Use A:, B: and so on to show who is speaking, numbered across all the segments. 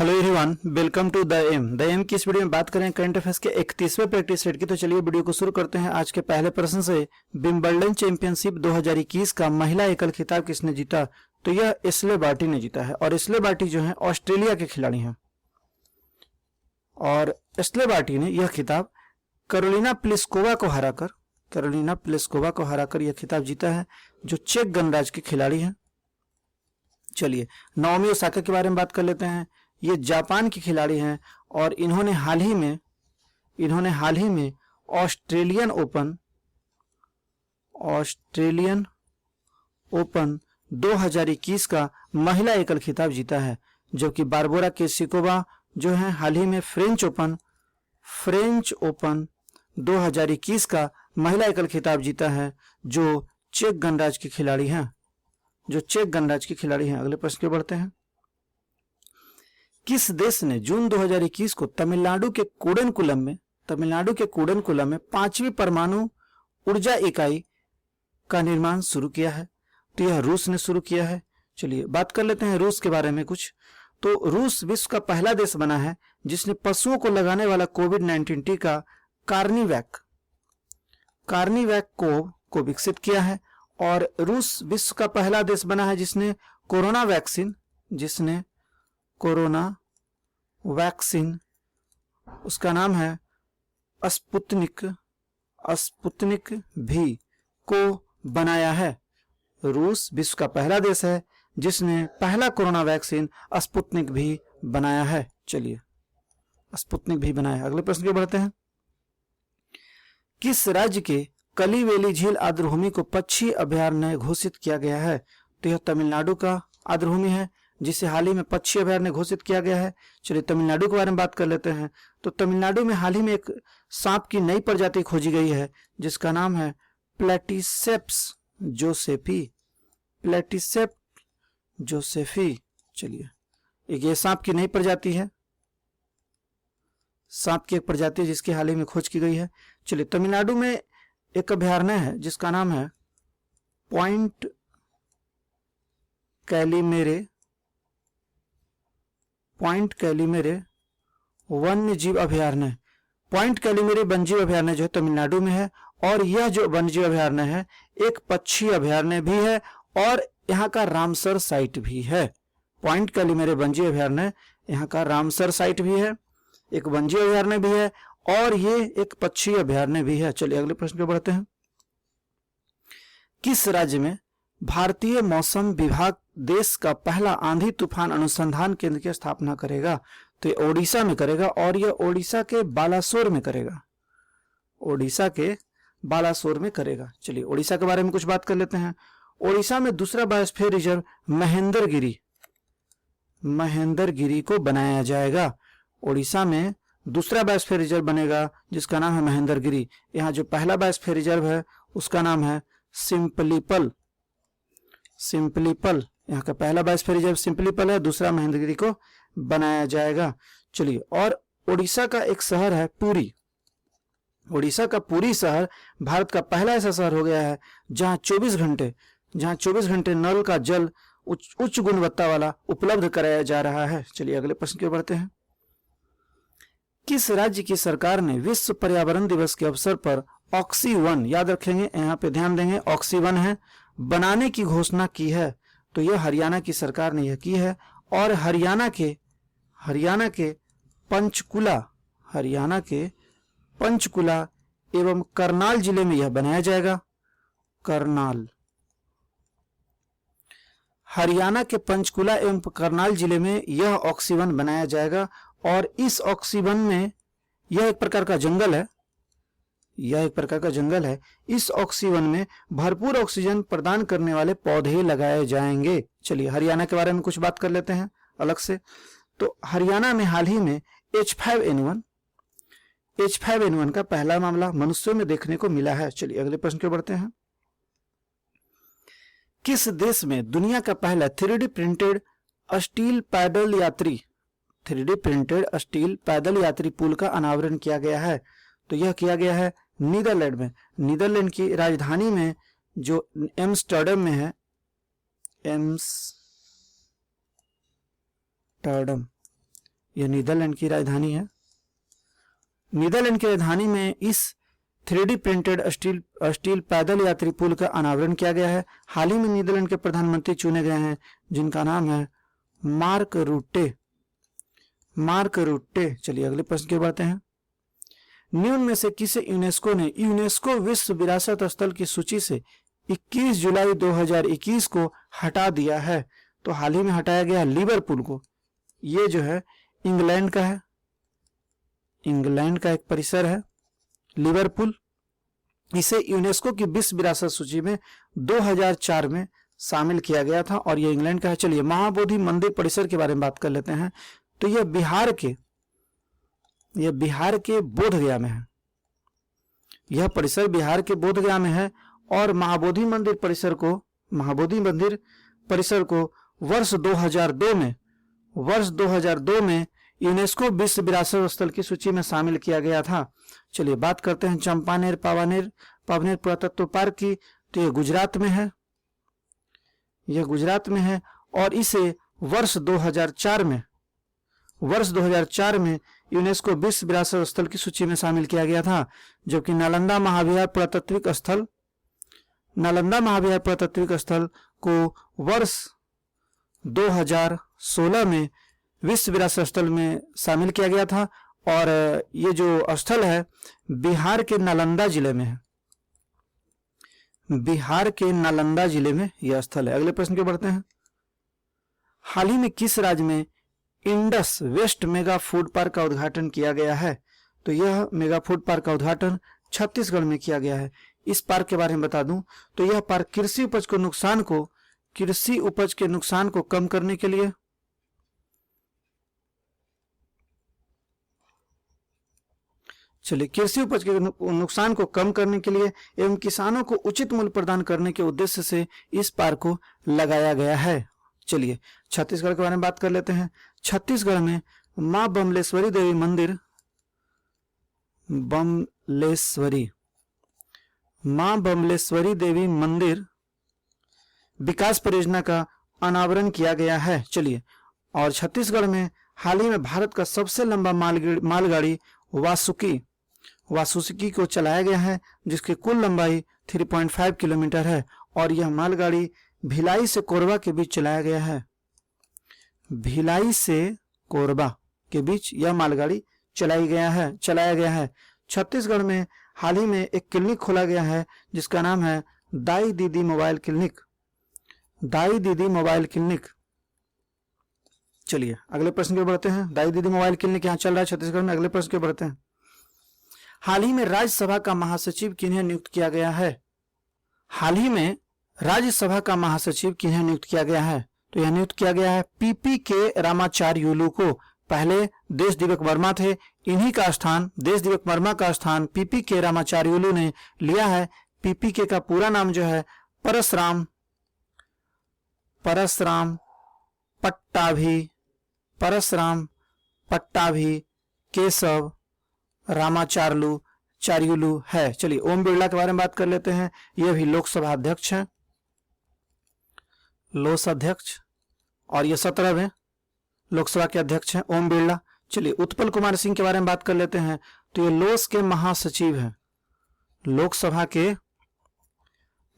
A: Hello everyone, welcome to the M की इस video में बात करें करंट अफेयर्स के 31वें प्रैक्टिस सेट की। तो चलिए वीडियो को शुरू करते हैं। आज के पहले प्रश्न से, विंबलडन चैंपियनशिप 2021 का महिला एकल खिताब किसने जीता? तो यह एशले बार्टी ने जीता है। और एशले बार्टी जो है ऑस्ट्रेलिया के खिलाड़ी हैं और एशले बार्टी ने यह खिताब कैरोलिना प्लिस्कोवा को हराकर यह खिताब जीता है, जो चेक गणराज्य के खिलाड़ी हैं। चलिए नाओमी ओसाका के बारे में बात कर लेते हैं। ये जापान के खिलाड़ी हैं और इन्होंने हाल ही में ऑस्ट्रेलियन ओपन 2021 का महिला एकल खिताब जीता है, जबकि बारबोरा केसिकोवा जो है हाल ही में फ्रेंच ओपन 2021 का महिला एकल खिताब जीता है, जो चेक गणराज्य के खिलाड़ी हैं। अगले प्रश्न पे बढ़ते हैं। किस देश ने जून 2021 को तमिलनाडु के कूडनकुलम में 5वीं परमाणु ऊर्जा इकाई का निर्माण शुरू किया है? तो यह रूस ने शुरू किया है। चलिए बात कर लेते हैं रूस के बारे में कुछ। तो रूस विश्व का पहला देश बना है जिसने पशुओं को लगाने वाला कोविड-19 टीका कार्निवैक को विकसित किया है। और रूस विश्व का पहला देश बना है जिसने कोरोना वैक्सीन उसका नाम है स्पुतनिक भी को बनाया है। रूस विश्व का पहला देश है जिसने पहला कोरोना वैक्सीन स्पुतनिक भी बनाया है। चलिए स्पुतनिक भी बनाया है। अगले प्रश्न पे बढ़ते हैं। किस राज्य के कलिवेली झील आर्द्रभूमि को पक्षी अभयारण्य घोषित किया गया है? तो यह तमिलनाडु का आर्द्रभूमि है जिसे हाल ही में पक्षी अभयारण्य घोषित किया गया है। चलिए तमिलनाडु के बारे में बात कर लेते हैं। तो तमिलनाडु में हाल ही में एक सांप की नई प्रजाति खोजी गई है जिसका नाम है प्लेटिसेप्स जोसेफी। चलिए ये सांप की नई प्रजाति है, सांप की एक प्रजाति जिसकी हाल ही में खोज की गई है। चलिए तमिलनाडु में एक अभयारण्य है जिसका नाम है पॉइंट कैलिमेरे वन्य जीव अभयारण्य। पॉइंट कैलिमेरे वन्य जीव अभयारण्य जो है तमिलनाडु में है। और यह जो वन्य जीव अभयारण्य है एक पक्षी अभयारण्य भी है और यहाँ का रामसर साइट भी है। पॉइंट कैलिमेरे वन्य जीव अभयारण्य यहाँ का रामसर साइट भी है, एक वन्य जीव अभयारण्य भी है और ये एक पक्षी अभयारण्य भी है। चलिए अगले प्रश्न पे बढ़ते हैं। किस राज्य में भारतीय मौसम विभाग देश का पहला आंधी तूफान अनुसंधान केंद्र की स्थापना करेगा? तो ये ओडिशा में करेगा और यह ओडिशा के बालासोर में करेगा। चलिए ओडिशा के बारे में कुछ बात कर लेते हैं। ओडिशा में दूसरा बायोस्फीयर रिजर्व महेंद्रगिरी को बनाया जाएगा। ओडिशा में दूसरा बायोस्फीयर रिजर्व बनेगा जिसका नाम है महेंद्रगिरी। यहाँ जो पहला बायोस्फीयर रिजर्व है उसका नाम है सिंपलीपल। यहाँ का पहला बायोस्फीयर रिजर्व सिंपलीपल है, दूसरा महेंद्रगिरी को बनाया जाएगा। चलिए और ओडिशा का एक शहर है पुरी। ओडिशा का पुरी शहर भारत का पहला ऐसा शहर हो गया है जहाँ 24 घंटे नल का जल उच्च गुणवत्ता वाला उपलब्ध कराया जा रहा है। चलिए अगले प्रश्न की ओर बढ़ते हैं। किस राज्य की सरकार ने विश्व पर्यावरण दिवस के अवसर पर ऑक्सी-1, याद रखेंगे यहाँ पे ध्यान देंगे, ऑक्सी-1 है, बनाने की घोषणा की है? तो यह हरियाणा की सरकार ने यह की है और हरियाणा के पंचकुला एवं करनाल जिले में यह बनाया जाएगा। हरियाणा के पंचकुला एवं करनाल जिले में यह ऑक्सी-1 बनाया जाएगा। और इस ऑक्सी-1 में यह एक प्रकार का जंगल है। इस ऑक्सी-1 में भरपूर ऑक्सीजन प्रदान करने वाले पौधे लगाए जाएंगे। चलिए हरियाणा के बारे में कुछ बात कर लेते हैं अलग से। तो हरियाणा में हाल ही में H5N1 का पहला मामला मनुष्यों में देखने को मिला है। चलिए अगले प्रश्न पे बढ़ते हैं। किस देश में दुनिया का पहला 3D प्रिंटेड स्टील पैदल यात्री पुल का अनावरण किया गया है? तो यह किया गया है नीदरलैंड में। नीदरलैंड की राजधानी में जो एम्स्टर्डम में है, एम्स्टर्डम यह नीदरलैंड की राजधानी है। नीदरलैंड की राजधानी में इस 3D प्रिंटेड स्टील पैदल यात्री पुल का अनावरण किया गया है। हाल ही में नीदरलैंड के प्रधानमंत्री चुने गए हैं जिनका नाम है मार्क रूटे। मार्क रूटे। चलिए अगले प्रश्न की ओर बढ़ते हैं। निम्न में से किसे यूनेस्को विश्व विरासत स्थल की सूची से 21 जुलाई 2021 को हटा दिया है? तो हाल ही में हटाया गया लिवरपूल को। ये जो है इंग्लैंड का है, इंग्लैंड का एक परिसर है लिवरपूल। इसे यूनेस्को की विश्व विरासत सूची में 2004 में शामिल किया गया था और यह इंग्लैंड का है। चलिए महाबोधि मंदिर परिसर के बारे में बात कर लेते हैं। तो यह बिहार के बोधगया में है। यह परिसर बिहार के बोधगया में है और महाबोधि मंदिर परिसर को वर्ष 2002 में यूनेस्को विश्व विरासत स्थल की सूची में शामिल किया गया था। चलिए बात करते हैं चंपानेर पावानेर पुरातत्व पार्क की। तो यह गुजरात में है और इसे वर्ष 2004 में यूनेस्को विश्व विरासत स्थल की सूची में शामिल किया गया था। जबकि नालंदा महाविहार पुरातात्विक स्थल को वर्ष 2016 में विश्व विरासत स्थल में शामिल किया गया था और ये जो स्थल है बिहार के नालंदा जिले में है। बिहार के नालंदा जिले में यह स्थल है। अगले प्रश्न के बढ़ते हैं। हाल ही में किस राज्य में Indus west mega food park का उद्घाटन किया गया है? तो यह मेगा फूड पार्क का उद्घाटन छत्तीसगढ़ में किया गया है। इस पार्क के बारे में बता दूं तो यह पार्क कृषि उपज के नुकसान को कम करने के लिए कृषि उपज के नुकसान को कम करने के लिए एवं किसानों को उचित मूल्य प्रदान करने के उद्देश्य से इस पार्क को लगाया गया है। चलिए छत्तीसगढ़ के बारे में बात कर लेते हैं। छत्तीसगढ़ में मां बमलेश्वरी देवी मंदिर विकास परियोजना का अनावरण किया गया है। चलिए और छत्तीसगढ़ में हाल ही में भारत का सबसे लंबा मालगाड़ी वासुकी को चलाया गया है जिसकी कुल लंबाई 3.5 किलोमीटर है और यह मालगाड़ी भिलाई से कोरबा के बीच चलाया गया है। भिलाई से कोरबा के बीच यह मालगाड़ी चलाया गया है। छत्तीसगढ़ में हाल ही में एक क्लिनिक खोला गया है जिसका नाम है दाई दीदी मोबाइल क्लिनिक। चलिए अगले प्रश्न पे बढ़ते हैं। दाई दीदी मोबाइल क्लिनिक यहाँ चल रहा है छत्तीसगढ़ में। अगले प्रश्न पे बढ़ते हैं। हाल ही में राज्यसभा का महासचिव किन्हें नियुक्त किया गया है? तो यह नियुक्त किया गया है पीपी के रामाचार्युलू को। पहले देश दीपक वर्मा थे, इन्हीं का स्थान पीपी के रामाचार्युलू ने लिया है। पीपी के का पूरा नाम जो है परसराम पट्टाभी केशव रामाचार्युलू है। चलिए ओम बिरला के बारे में बात कर लेते हैं। यह भी लोकसभा अध्यक्ष है, और ये 17वें लोकसभा के अध्यक्ष हैं ओम बिरला। चलिए उत्पल कुमार सिंह के बारे में बात कर लेते हैं। तो ये लोकसभा के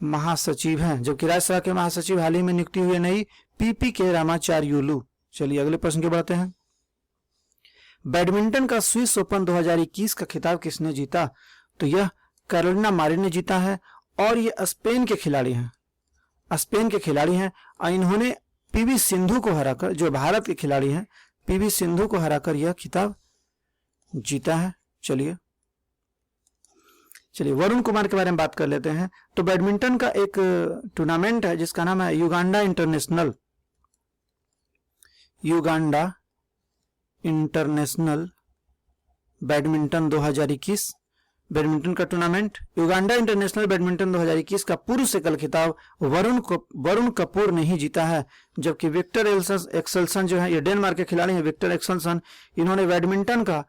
A: महासचिव हैं, जबकि राज्यसभा के महासचिव हाल ही में नियुक्ति हुए नहीं, पीपी के रामाचार्युलू। चलिए अगले प्रश्न के बढ़ते हैं। बैडमिंटन का स्विस ओपन 2021 का खिताब किसने जीता? तो यह कैरोलिना मारिन ने जीता है और ये स्पेन के खिलाड़ी हैं और इन्होंने पीवी सिंधु को हराकर, जो भारत के खिलाड़ी हैं, पीवी सिंधु को हराकर यह खिताब जीता है। चलिए वरुण कुमार के बारे में बात कर लेते हैं। तो बैडमिंटन का एक टूर्नामेंट है जिसका नाम है युगांडा इंटरनेशनल बैडमिंटन 2021। बैडमिंटन का टूर्नामेंट युगांडा इंटरनेशनल बैडमिंटन 2021 का पुरुष एकल खिताब वरुण कपूर ने ही जीता है, जबकि विक्टर एक्सेल्सन जो है, ये डेनमार्क के खिलाड़ी हैं विक्टर एक्सेल्सन, इन्होंने बैडमिंटन का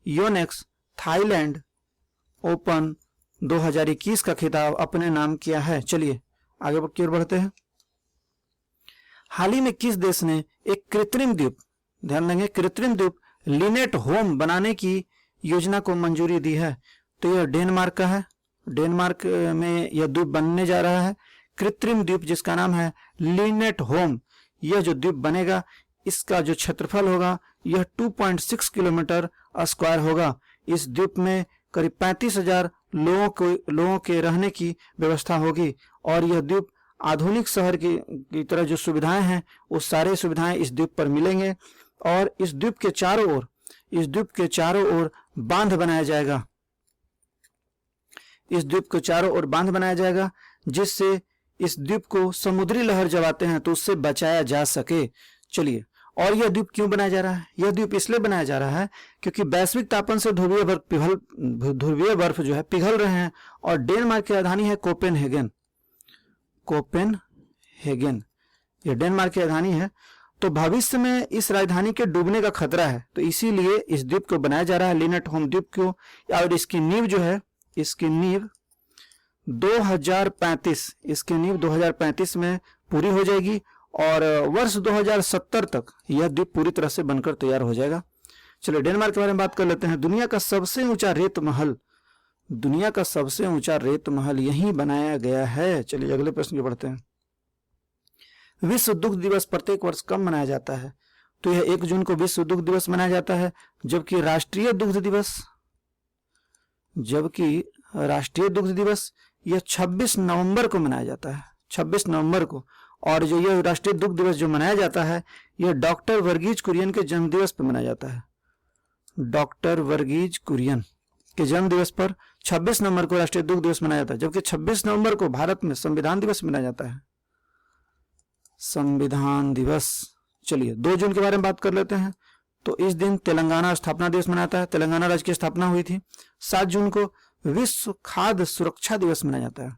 A: योनेक्स थाईलैंड ओपन 2021 का खिताब अपने नाम किया है। चलिए आगे की ओर बढ़ते हैं। हाल ही में किस देश ने एक कृत्रिम द्वीप, ध्यान देंगे, कृत्रिम द्वीप लिनेट होम बनाने की योजना को मंजूरी दी है। तो यह डेनमार्क का है, डेनमार्क में यह द्वीप बनने जा रहा है, कृत्रिम द्वीप जिसका नाम है लिनेट होम। यह जो द्वीप बनेगा इसका जो क्षेत्रफल होगा यह 2.6 किलोमीटर स्क्वायर होगा। इस द्वीप में करीब 35,000 लोगों के रहने की व्यवस्था होगी और यह द्वीप आधुनिक शहर की तरह जो सुविधाएं हैं वो सारे सुविधाएं इस द्वीप पर मिलेंगे। और इस द्वीप के चारों ओर बांध बनाया जाएगा, इस द्वीप के चारों ओर बांध बनाया जाएगा जिससे इस द्वीप को समुद्री लहर जब आते हैं तो उससे बचाया जा सके। चलिए, और यह द्वीप क्यों बनाया जा रहा है? यह द्वीप इसलिए बनाया जा रहा है क्योंकि वैश्विक तापन से ध्रुवीय बर्फ जो है पिघल रहे हैं और डेनमार्क की राजधानी है कोपेनहेगन। कोपेनहेगन यह डेनमार्क की राजधानी है। तो भविष्य में इस राजधानी के डूबने का खतरा है, तो इसीलिए इस द्वीप को बनाया जा रहा है, लिनेट होम द्वीप को। और इसकी नींव जो है, इसकी नींव 2035 में पूरी हो जाएगी और वर्ष 2070 तक यह द्वीप पूरी तरह से बनकर तैयार हो जाएगा। चलिए, डेनमार्क के बारे में बात कर लेते हैं। दुनिया का सबसे ऊंचा रेत महल यहीं बनाया गया है। चलिए अगले प्रश्न की बढ़ते हैं। विश्व दुग्ध दिवस प्रत्येक वर्ष कब मनाया जाता है? तो यह 1 जून को विश्व दुग्ध दिवस मनाया जाता है, जबकि राष्ट्रीय दुग्ध दिवस यह 26 नवंबर को मनाया जाता है, 26 नवंबर को। और जो यह राष्ट्रीय दुग्ध दिवस जो मनाया जाता है यह डॉक्टर वर्गीज कुरियन के जन्म दिवस पर मनाया जाता है। डॉक्टर वर्गीज कुरियन के जन्म दिवस पर 26 नवंबर को राष्ट्रीय दुग्ध दिवस मनाया जाता है, जबकि 26 नवंबर को भारत में संविधान दिवस मनाया जाता है, संविधान दिवस। चलिए 2 जून के बारे में बात कर लेते हैं। तो इस दिन तेलंगाना स्थापना दिवस मनाता है, तेलंगाना राज्य की स्थापना हुई थी। 7 जून को विश्व खाद्य सुरक्षा दिवस मनाया जाता है,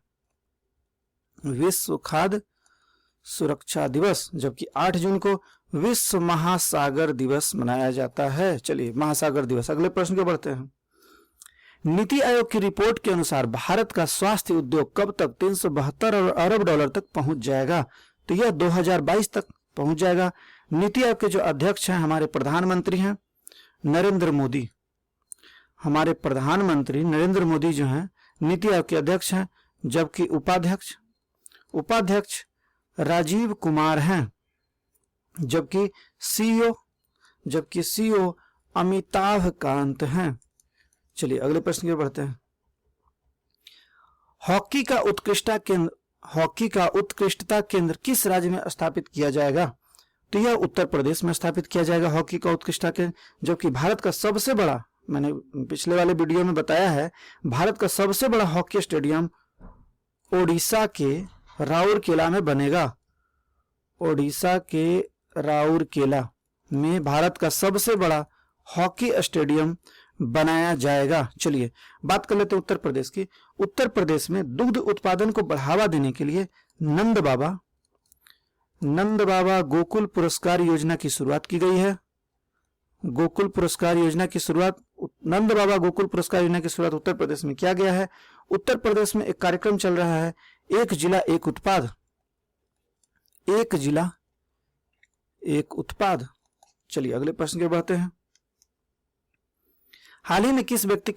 A: विश्व खाद्य सुरक्षा दिवस, जबकि 8 जून को विश्व महासागर दिवस मनाया जाता है। चलिए, महासागर दिवस। अगले प्रश्न को बढ़ते हैं। नीति आयोग की रिपोर्ट के अनुसार भारत का स्वास्थ्य उद्योग कब तक 372 अरब डॉलर तक पहुंच जाएगा? तो यह 2022 तक पहुंच जाएगा। नीति आयोग के जो अध्यक्ष हैं हमारे प्रधानमंत्री हैं नरेंद्र मोदी। हमारे प्रधानमंत्री नरेंद्र मोदी जो हैं नीति आयोग के अध्यक्ष हैं, जबकि उपाध्यक्ष राजीव कुमार हैं, जबकि सीईओ अमिताभ कांत हैं। चलिए अगले प्रश्न की ओर बढ़ते हैं। हॉकी का उत्कृष्टता केंद्र किस राज्य में स्थापित किया जाएगा? तो यह उत्तर प्रदेश में स्थापित किया जाएगा हॉकी का उत्कृष्टता केंद्र, जबकि भारत का सबसे बड़ा, मैंने पिछले वाले वीडियो में बताया है, भारत का सबसे बड़ा हॉकी स्टेडियम ओडिशा के राउरकेला में बनेगा। ओडिशा के राउरकेला में भारत का सबसे बड़ा हॉकी स्टेडियम बनाया जाएगा। चलिए बात कर लेते हैं उत्तर प्रदेश की। उत्तर प्रदेश में दुग्ध उत्पादन को बढ़ावा देने के लिए नंद बाबा गोकुल पुरस्कार योजना की शुरुआत की गई है। गोकुल पुरस्कार योजना की शुरुआत, नंद बाबा गोकुल पुरस्कार योजना की शुरुआत उत्तर प्रदेश में किया गया है। उत्तर प्रदेश में एक कार्यक्रम चल रहा है, एक जिला एक उत्पाद, एक जिला एक उत्पाद। चलिए अगले प्रश्न की बढ़ते हैं। हाल ही में किस व्यक्ति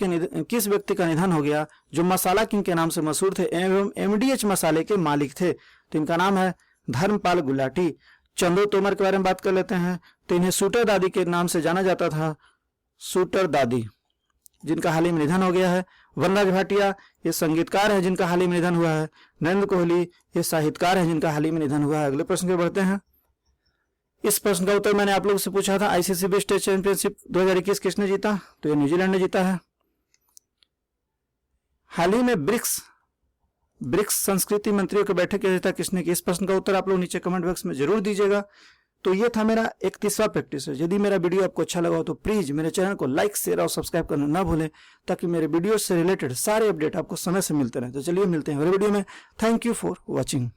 A: का निधन हो गया जो मसाला किंग के नाम से मशहूर थे एवं एमडीएच मसाले के मालिक थे? तो इनका नाम है धर्मपाल गुलाटी। चंदू तोमर के बारे में बात कर लेते हैं। तो इन्हें शूटर दादी के नाम से जाना जाता था, शूटर दादी, जिनका हाल ही में निधन हो गया है। वनराज भाटिया ये संगीतकार है जिनका हाल ही में निधन हुआ है। नरेंद्र कोहली ये साहित्यकार है जिनका हाल ही में निधन हुआ है। अगले प्रश्न की बढ़ते हैं। इस प्रश्न का उत्तर मैंने आप लोगों से पूछा था, आईसीसी बेस्ट टेस्ट चैंपियनशिप 2021 किसने जीता? तो ये न्यूजीलैंड ने जीता है। हाल ही में ब्रिक्स संस्कृति मंत्रियों की बैठक की अध्यक्षता किसने की? इस प्रश्न का उत्तर आप लोग नीचे कमेंट बॉक्स में जरूर दीजिएगा। तो ये था मेरा 31वां प्रैक्टिस है। यदि मेरा वीडियो आपको अच्छा लगा हो तो प्लीज मेरे चैनल को लाइक, शेयर और सब्सक्राइब करना ना भूलें, ताकि मेरे वीडियो से रिलेटेड सारे अपडेट आपको समय से मिलते रहे। तो चलिए मिलते हैं अगले वीडियो में। Thank you for watching.